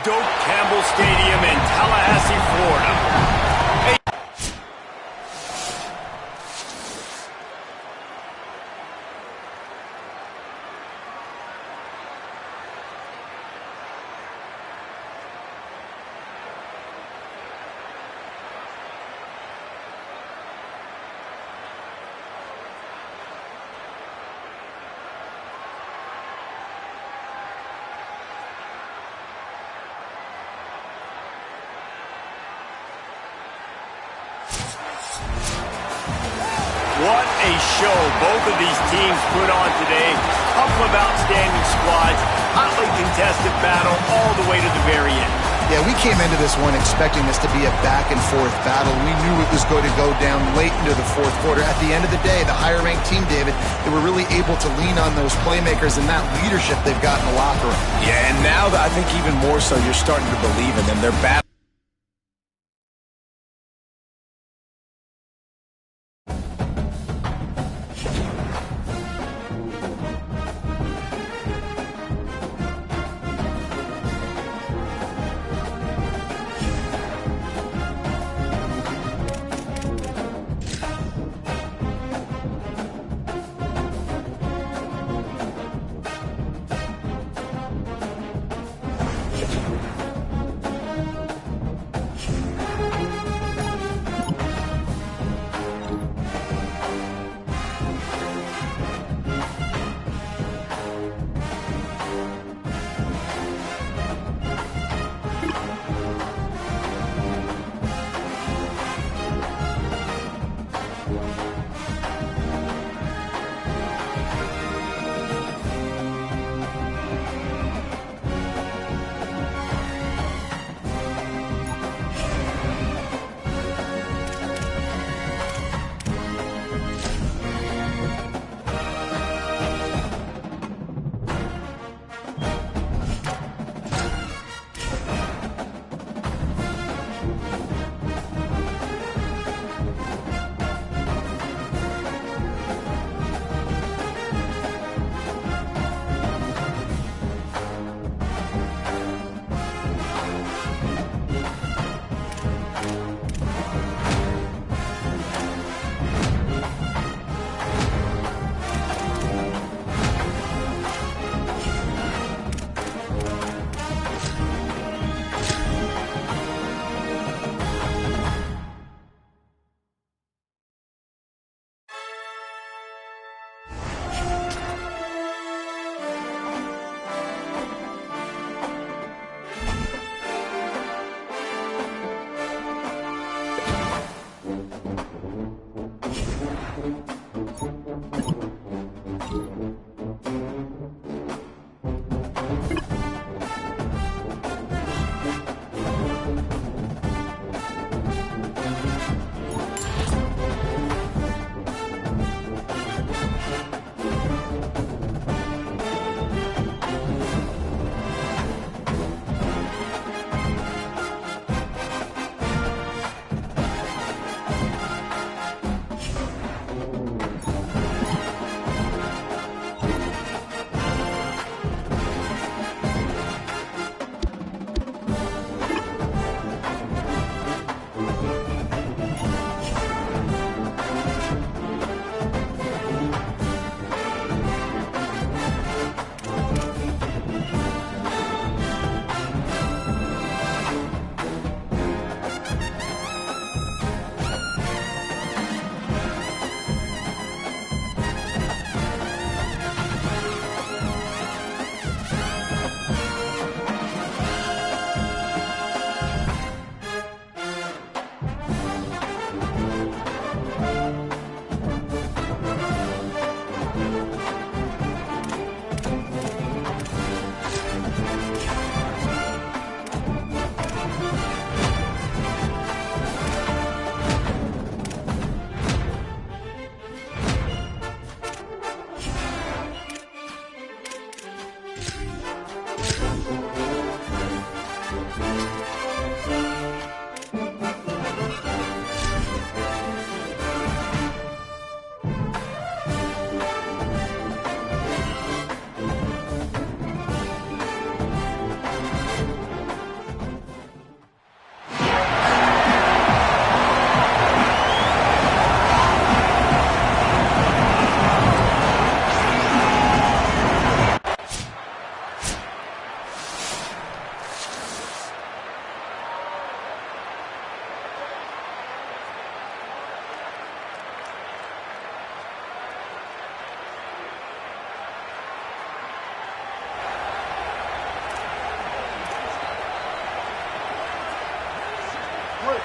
Doak Campbell Stadium in Tallahassee, Florida. What a show both of these teams put on today. Couple of outstanding squads, hotly contested battle all the way to the very end. Yeah, we came into this one expecting this to be a back-and-forth battle. We knew it was going to go down late into the fourth quarter. At the end of the day, the higher-ranked team, David, they were really able to lean on those playmakers and that leadership they've got in the locker room. Yeah, and now I think even more so, you're starting to believe in them. They're battling.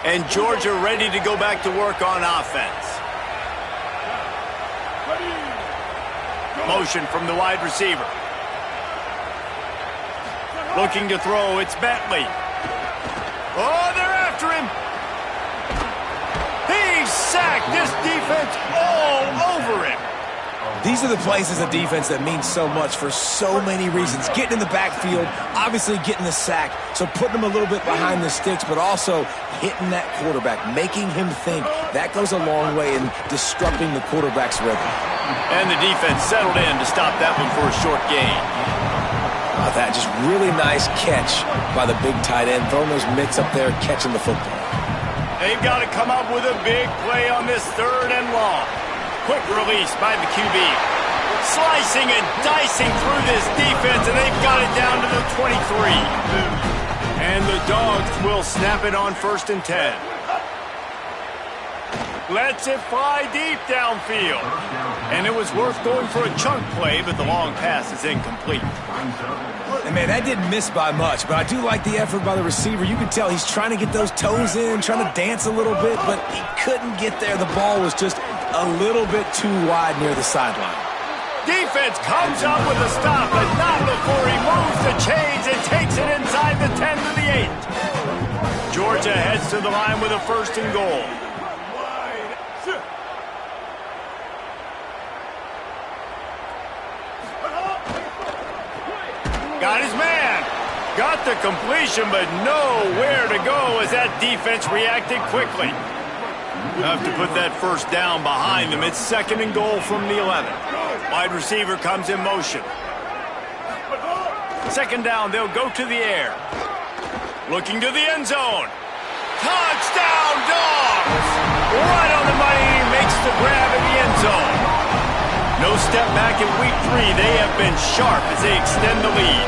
And Georgia ready to go back to work on offense. Motion from the wide receiver. Looking to throw, it's Bentley. Oh, they're after him. He's sacked. This defense all over him. These are the plays as a defense that mean so much for so many reasons. Getting in the backfield, obviously getting the sack, so putting him a little bit behind the sticks, but also hitting that quarterback, making him think. That goes a long way in disrupting the quarterback's rhythm. And the defense settled in to stop that one for a short gain. That just really nice catch by the big tight end, throwing those mitts up there, catching the football. They've got to come up with a big play on this 3rd and long. Quick release by the QB. Slicing and dicing through this defense, and they've got it down to the 23. And the Dogs will snap it on 1st and 10. Lets it fly deep downfield. And it was worth going for a chunk play, but the long pass is incomplete. And man, that didn't miss by much, but I do like the effort by the receiver. You can tell he's trying to get those toes in, trying to dance a little bit, but he couldn't get there. The ball was just a little bit too wide near the sideline. Defense comes up with a stop, but not before he moves the chains and takes it inside the 10 to the 8. Georgia heads to the line with a 1st and goal. Got his man. Got the completion, but nowhere to go as that defense reacted quickly. Have to put that 1st down behind them. It's 2nd and goal from the 11. Wide receiver comes in motion. 2nd down, they'll go to the air. Looking to the end zone. Touchdown, Dogs! Right on the money, he makes the grab in the end zone. No step back in week 3. They have been sharp as they extend the lead.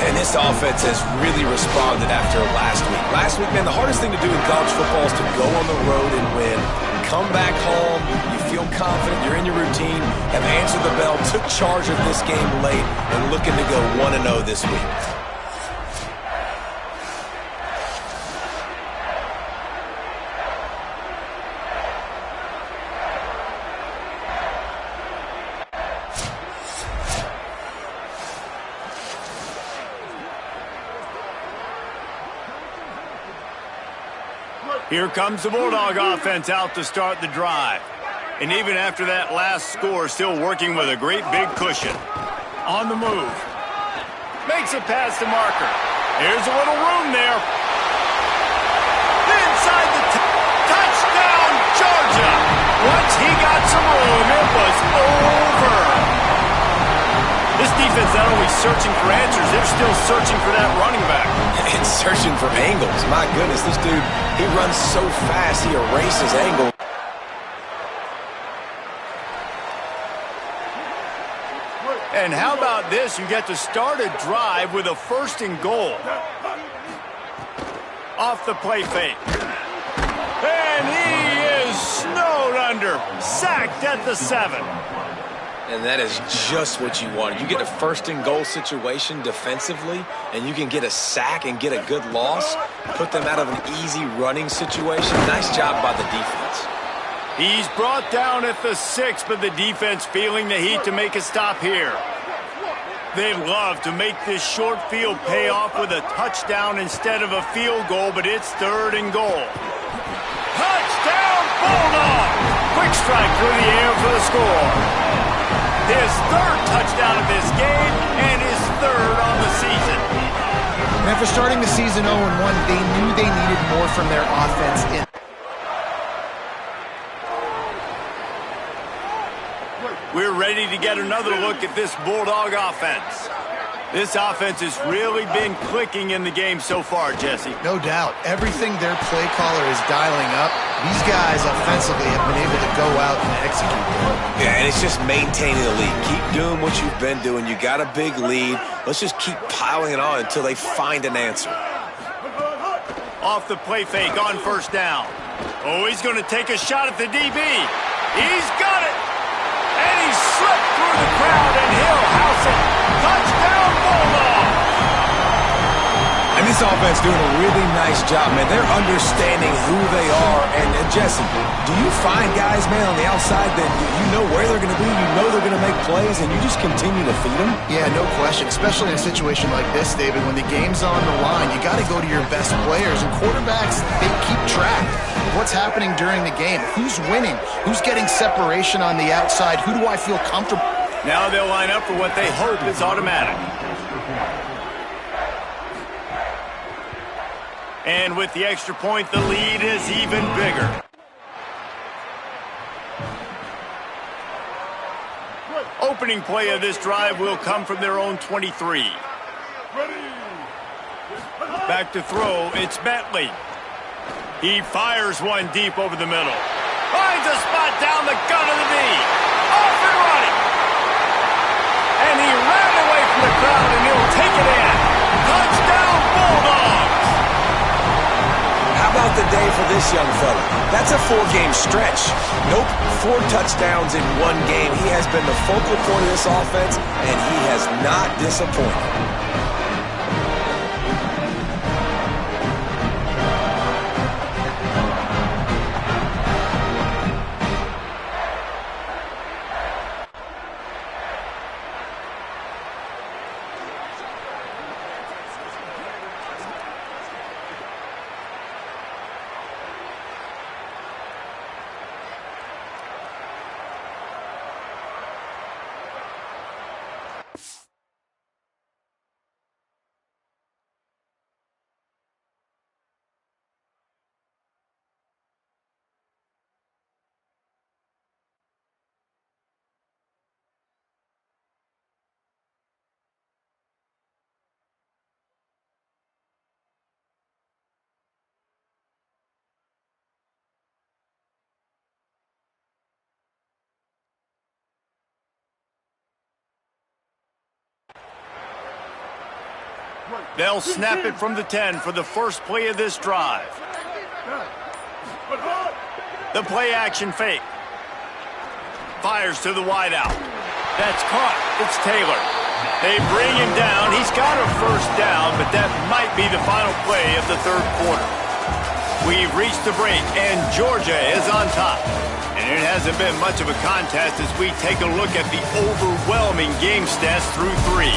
And this offense has really responded after last week. Last week, man, the hardest thing to do in college football is to go on the road and win. Come back home, you feel confident, you're in your routine, have answered the bell, took charge of this game late, and looking to go 1-0 this week. Here comes the Bulldog offense out to start the drive. And even after that last score, still working with a great big cushion. On the move. Makes a pass to Marker. There's a little room there. Inside the touchdown, Georgia. Once he got some room, it was over. This defense not only searching for answers, they're still searching for that running back. And searching for angles. My goodness, this dude, he runs so fast, he erases angles. And how about this? You get to start a drive with a 1st and goal. Off the play fake. And he is snowed under. Sacked at the 7. And that is just what you want. You get a 1st and goal situation defensively, and you can get a sack and get a good loss, put them out of an easy running situation. Nice job by the defense. He's brought down at the 6, but the defense feeling the heat to make a stop here. They'd love to make this short field pay off with a touchdown instead of a field goal, but it's 3rd and goal. Touchdown, Bulldog! Quick strike through the air for the score. His 3rd touchdown of this game and his 3rd on the season. And after starting the season 0-1, they knew they needed more from their offense. We're ready to get another look at this Bulldog offense. This offense has really been clicking in the game so far, Jesse. No doubt. Everything their play caller is dialing up, these guys offensively have been able to go out and execute them. Yeah, and it's just maintaining the lead. Keep doing what you've been doing. You got a big lead. Let's just keep piling it on until they find an answer. Off the play fake on 1st down. Oh, he's going to take a shot at the DB. He's got it. And he slipped through the crowd, and he'll house it. Touchdown, Bulldog! And this This offense doing a really nice job, man. They're understanding who they are. And Jesse, do you find guys, man, on the outside that you know where they're going to be, you know they're going to make plays, and you just continue to feed them? Yeah, no question, especially in a situation like this, David. When the game's on the line, you got to go to your best players. And quarterbacks, they keep track of what's happening during the game. Who's winning? Who's getting separation on the outside? Who do I feel comfortable? Now they'll line up for what they hope is automatic. And with the extra point, the lead is even bigger. Opening play of this drive will come from their own 23. Back to throw, it's Bentley. He fires one deep over the middle. Finds a spot down the gut of the knee. Off and running. And he ran away from the crowd, and he'll take it in. Touchdown, Bulldogs! How about the day for this young fella? That's a 4-game stretch. Nope, 4 touchdowns in 1 game. He has been the focal point of this offense, and he has not disappointed. They'll snap it from the 10 for the first play of this drive. The play action fake. Fires to the wideout. That's caught. It's Taylor. They bring him down. He's got a first down, but that might be the final play of the third quarter. We've reached the break, and Georgia is on top. And it hasn't been much of a contest as we take a look at the overwhelming game stats through 3.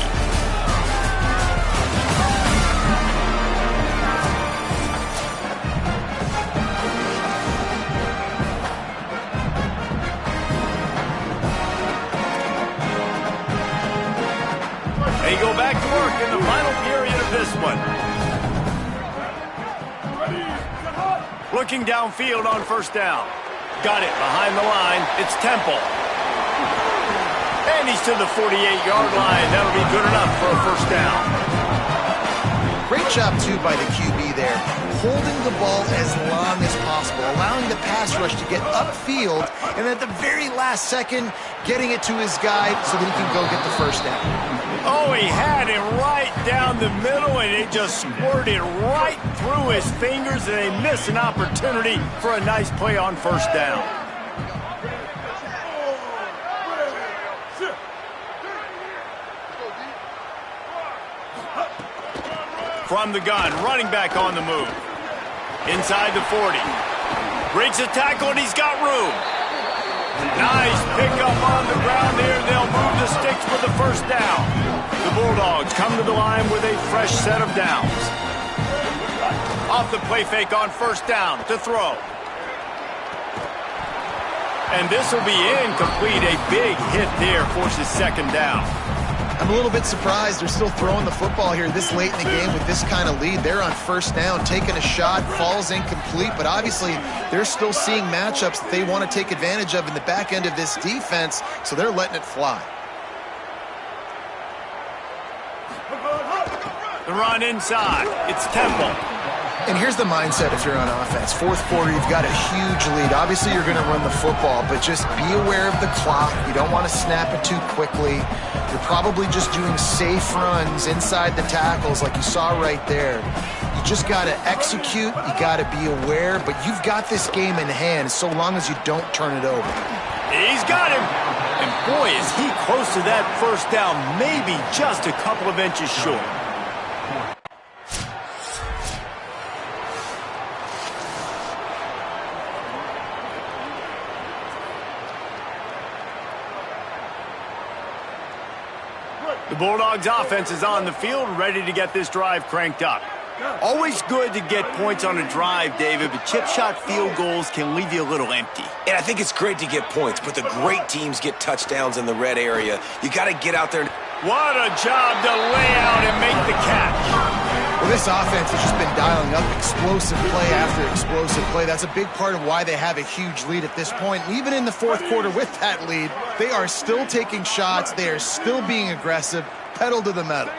They go back to work in the final period of this one. Looking downfield on first down. Got it behind the line. It's Temple. And he's to the 48-yard line. That'll be good enough for a first down. Great job, too, by the QB there. Holding the ball as long as possible, allowing the pass rush to get upfield, and at the very last second, getting it to his guy so that he can go get the first down. Oh, he had him right down the middle, and it just squirted right through his fingers, and they missed an opportunity for a nice play on first down. From the gun, running back on the move. Inside the 40. Breaks a tackle, and he's got room. Nice pickup on the ground there. They'll move the sticks for the first down. The Bulldogs come to the line with a fresh set of downs. Off the play fake on first down to throw. And this will be incomplete. A big hit there forces second down. I'm a little bit surprised they're still throwing the football here this late in the game with this kind of lead. They're on first down, taking a shot, falls incomplete, but obviously they're still seeing matchups that they want to take advantage of in the back end of this defense, so they're letting it fly. The run inside. It's Temple. And here's the mindset if you're on offense. Fourth quarter, you've got a huge lead. Obviously, you're going to run the football, but just be aware of the clock. You don't want to snap it too quickly. You're probably just doing safe runs inside the tackles like you saw right there. You just got to execute. You got to be aware, but you've got this game in hand so long as you don't turn it over. He's got him. And boy, is he close to that first down, maybe just a couple of inches short. The Bulldogs offense is on the field, ready to get this drive cranked up. Always good to get points on a drive, David, but chip shot field goals can leave you a little empty. And I think it's great to get points, but the great teams get touchdowns in the red area. You got to get out there. What a job to lay out and make the catch. Well, this offense has just been dialing up explosive play after explosive play. That's a big part of why they have a huge lead at this point. And even in the fourth quarter with that lead, they are still taking shots. They are still being aggressive, pedal to the metal.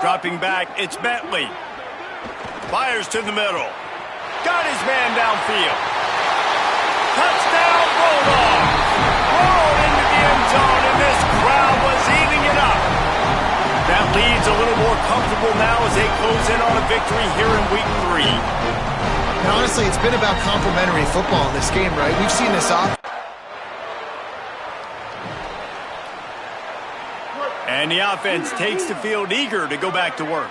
Dropping back, it's Bentley. Fires to the middle. Got his man downfield. Touchdown, Bulldogs! Rolled into the end zone, and this crowd was eating it up. That lead's a little more comfortable now as they close in on a victory here in Week 3. And honestly, it's been about complementary football in this game, right? We've seen this offense. And the offense takes the field eager to go back to work.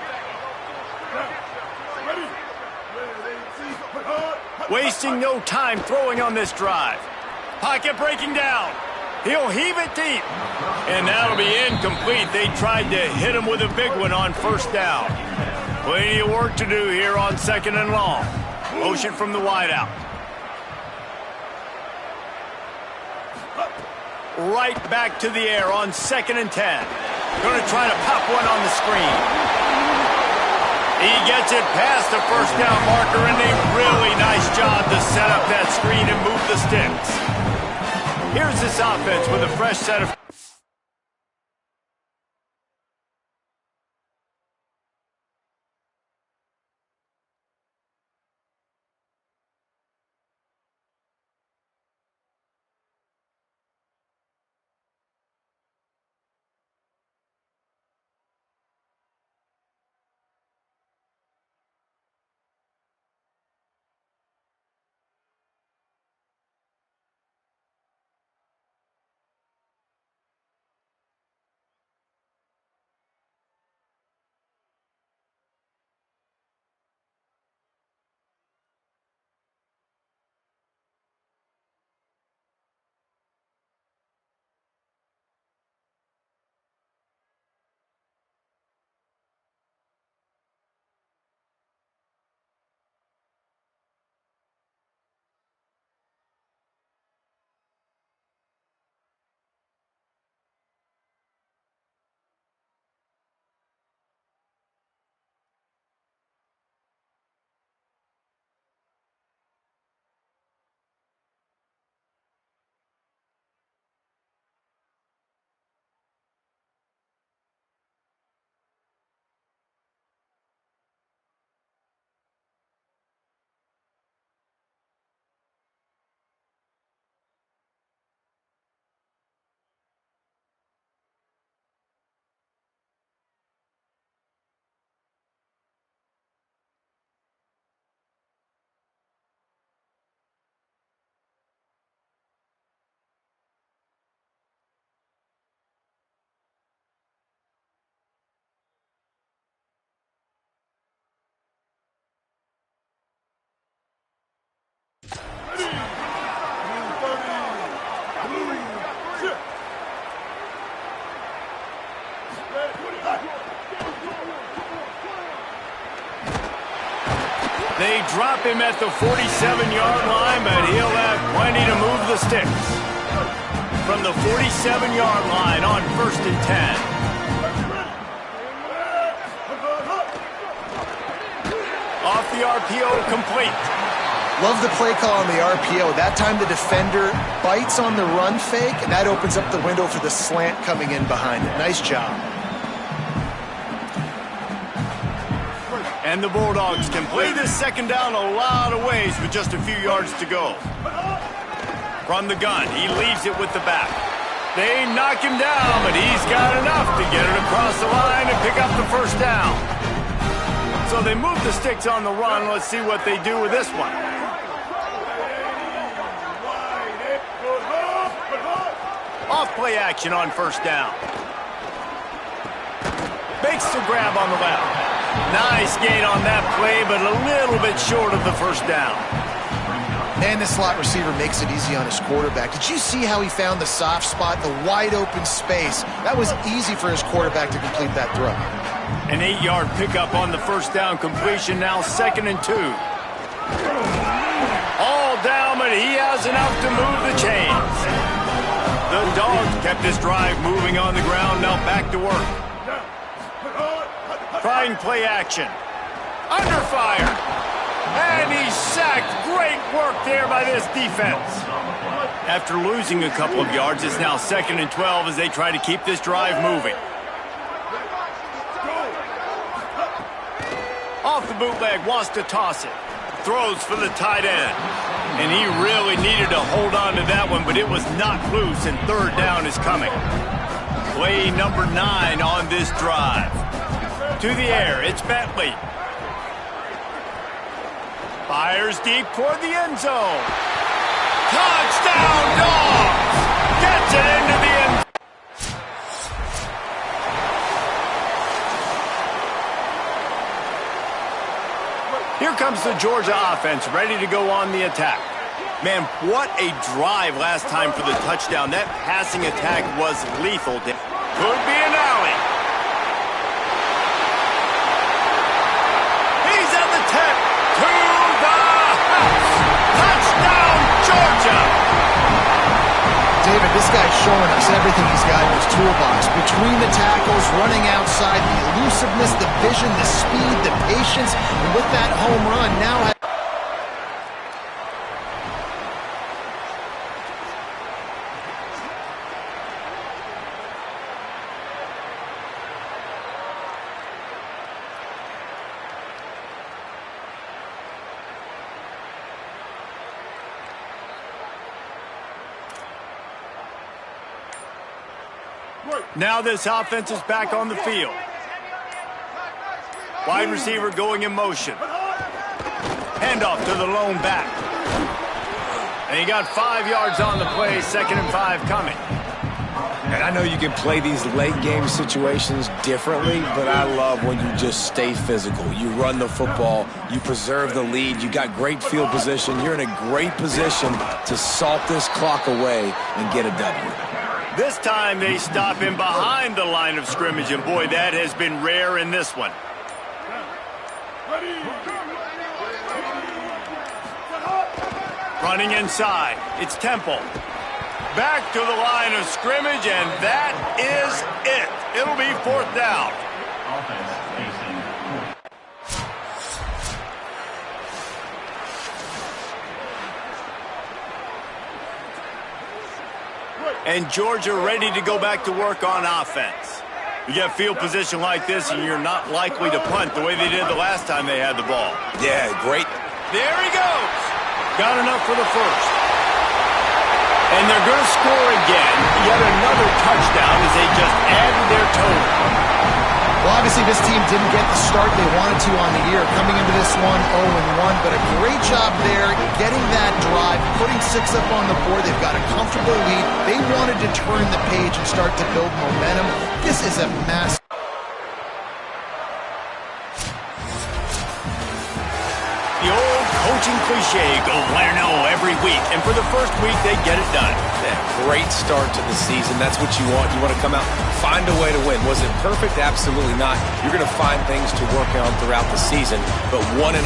Wasting no time throwing on this drive. Pocket breaking down. He'll heave it deep. And that'll be incomplete. They tried to hit him with a big one on first down. Plenty of work to do here on 2nd and long. Motion from the wideout. Right back to the air on 2nd and 10. Going to try to pop one on the screen. He gets it past the first down marker, and a really nice job to set up that screen and move the sticks. Here's this offense with a fresh set of... They drop him at the 47-yard line, but he'll have plenty to move the sticks. From the 47-yard line on 1st and 10. Off the RPO, complete. Love the play call on the RPO. That time the defender bites on the run fake, and that opens up the window for the slant coming in behind it. Nice job. And the Bulldogs can play this 2nd down a lot of ways with just a few yards to go. From the gun, he leaves it with the back. They knock him down, but he's got enough to get it across the line and pick up the first down. So they move the sticks on the run. Let's see what they do with this one. Off play action on 1st down. Makes the grab on the left. Nice gain on that play, but a little bit short of the first down. And the slot receiver makes it easy on his quarterback. Did you see how he found the soft spot, the wide open space? That was easy for his quarterback to complete that throw. An 8-yard pickup on the first down completion, now 2nd and 2. All down, but he has enough to move the chains. The Dogs kept this drive moving on the ground, now back to work. Trying play action. Under fire. And he's sacked. Great work there by this defense. After losing a couple of yards, it's now 2nd and 12 as they try to keep this drive moving. Off the bootleg, wants to toss it. Throws for the tight end. And he really needed to hold on to that one, but it was knocked loose, and 3rd down is coming. Play number 9 on this drive. To the air, it's Bentley. Fires deep toward the end zone. Touchdown, Dogs! Gets it into the end zone. Here comes the Georgia offense, ready to go on the attack. Man, what a drive last time for the touchdown. That passing attack was lethal. Could be an alley. He's at the 10. To the house. Touchdown, Georgia. David, this guy's showing us everything he's got in his toolbox. Between the tackles, running outside, the elusiveness, the vision, the speed, the patience, and with that home run, now Now this offense is back on the field. Wide receiver going in motion. Handoff to the lone back. And he got 5 yards on the play, 2nd and 5 coming. And I know you can play these late game situations differently, but I love when you just stay physical. You run the football, you preserve the lead, you got great field position. You're in a great position to salt this clock away and get a W. This time they stop him behind the line of scrimmage, and boy, that has been rare in this one. Running inside, it's Temple. Back to the line of scrimmage, and that is it. It'll be 4th down. And Georgia ready to go back to work on offense. You get field position like this, and you're not likely to punt the way they did the last time they had the ball. Yeah, great. There he goes. Got enough for the first. And they're going to score again. Yet another touchdown as they just add to their total. Well, obviously this team didn't get the start they wanted to on the year. Coming into this one 0-1, but a great job there getting that drive, putting 6 up on the board. They've got a comfortable lead. They wanted to turn the page and start to build momentum. This is a massive... The old coaching cliche, go win or no every week. And for the first week, they get it done. Yeah, great start to the season. That's what you want. You want to come out, find a way to win. Was it perfect? Absolutely not. You're going to find things to work on throughout the season. But 1-0,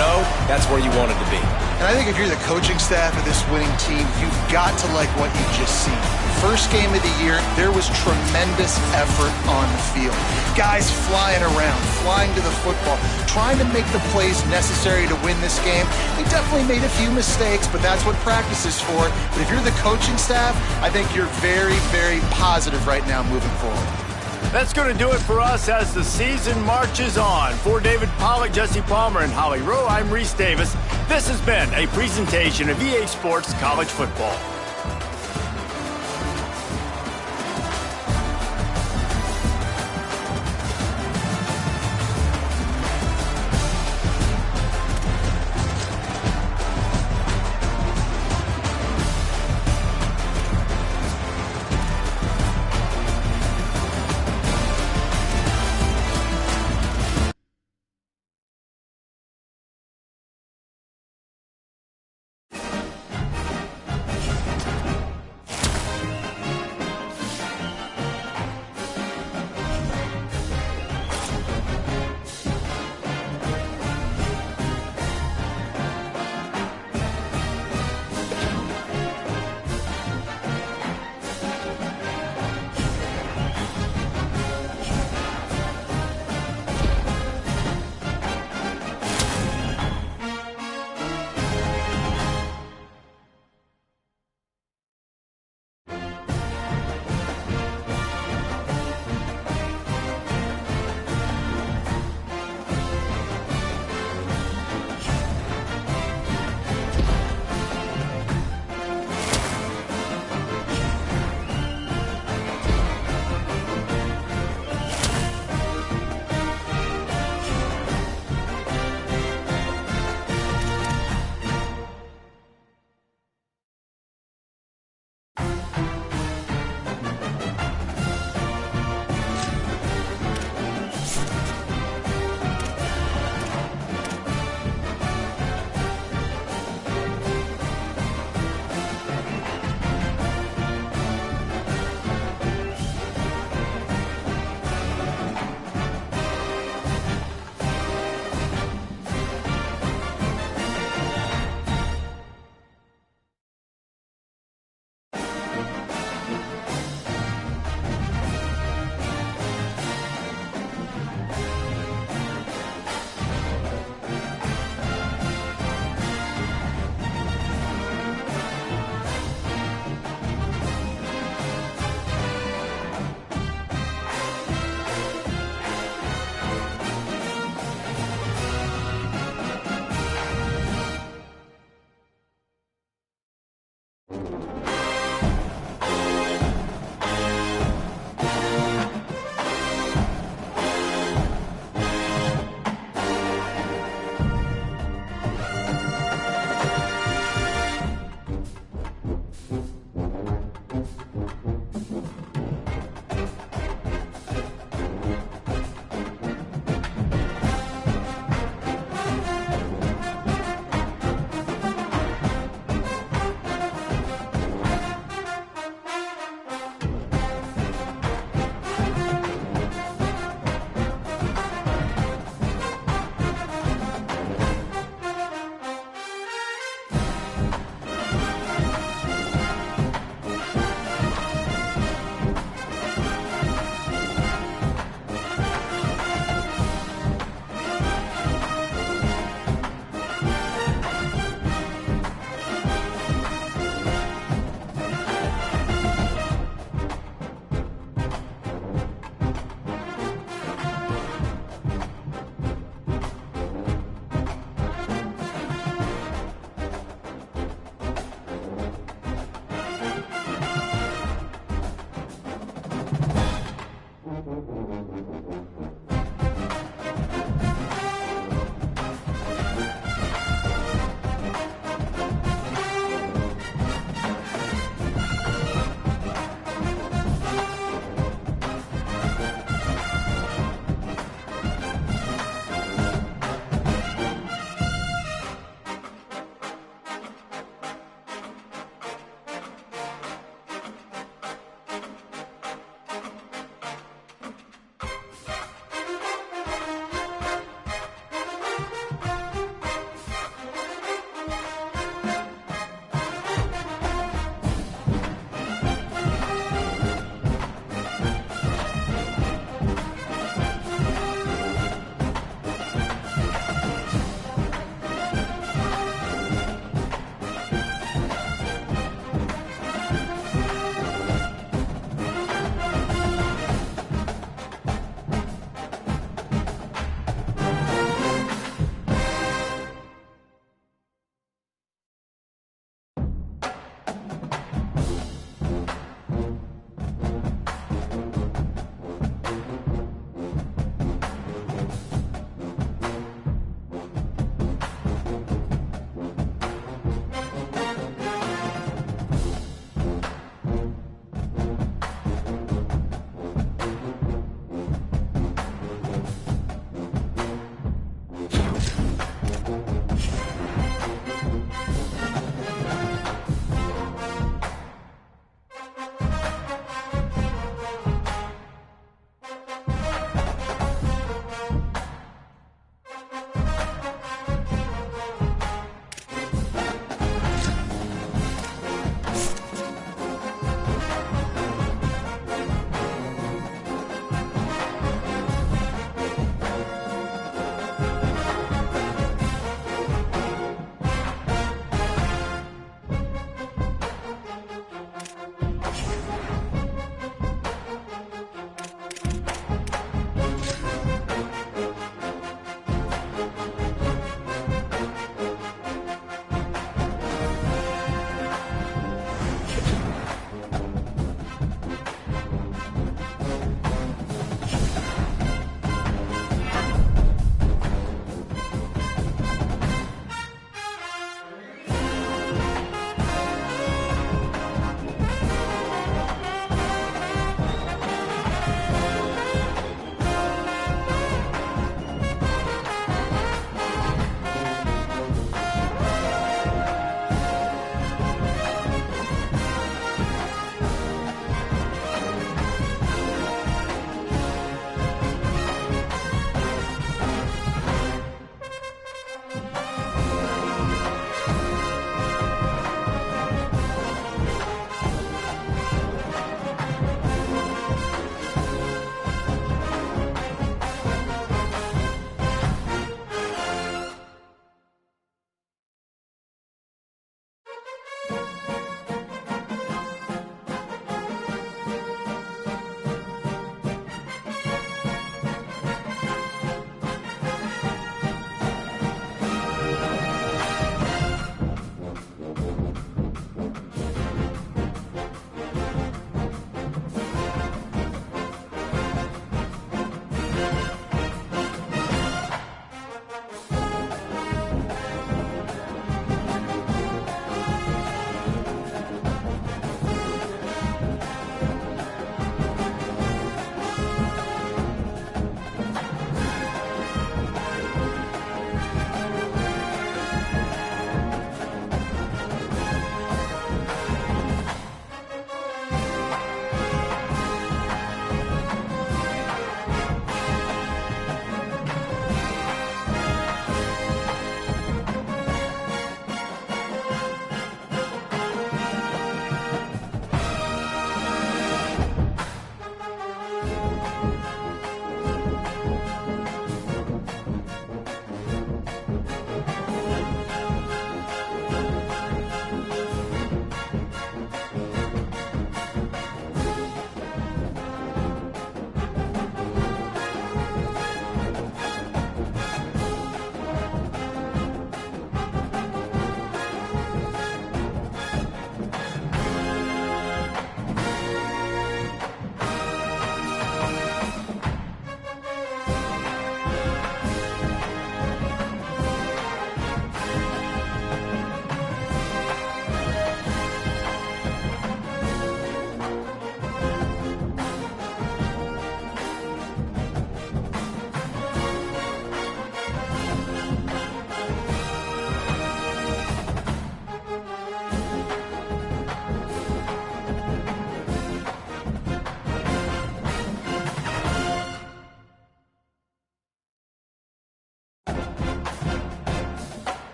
that's where you wanted to be. And I think if you're the coaching staff of this winning team, you've got to like what you've just seen. First game of the year, there was tremendous effort on the field. Guys flying around, flying to the football, trying to make the plays necessary to win this game. They definitely made a few mistakes, but that's what practice is for. But if you're the coaching staff, I think you're very, very positive right now moving forward. That's going to do it for us as the season marches on. For David Pollack, Jesse Palmer, and Holly Rowe, I'm Reese Davis. This has been a presentation of EA Sports College Football.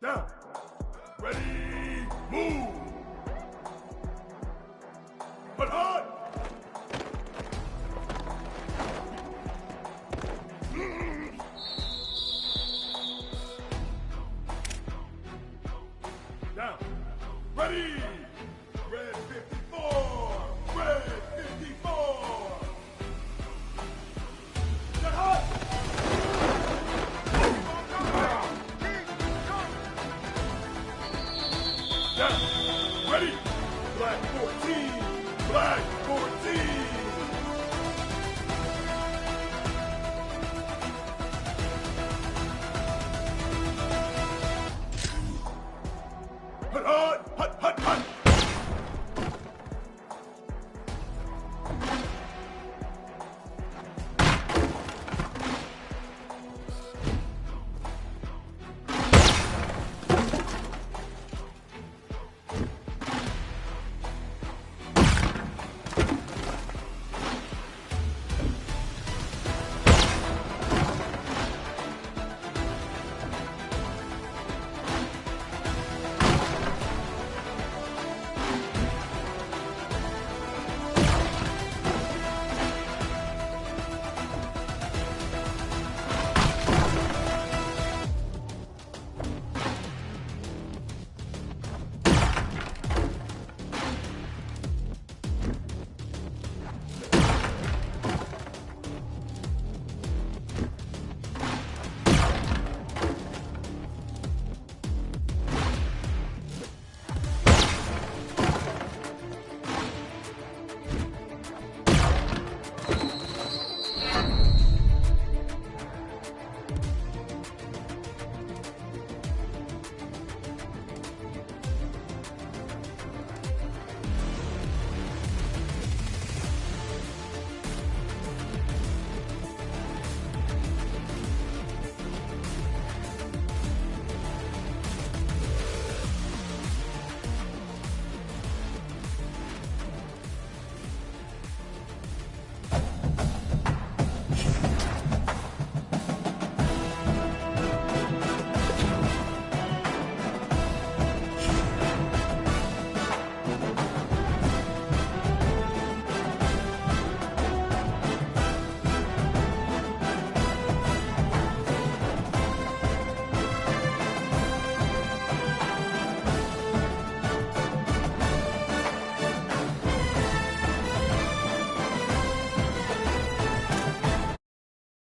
Down. Ready, move. But hard. Down. Ready. Red 54. Red 54. Get hot. Down. Ready. Black 14. Black 14.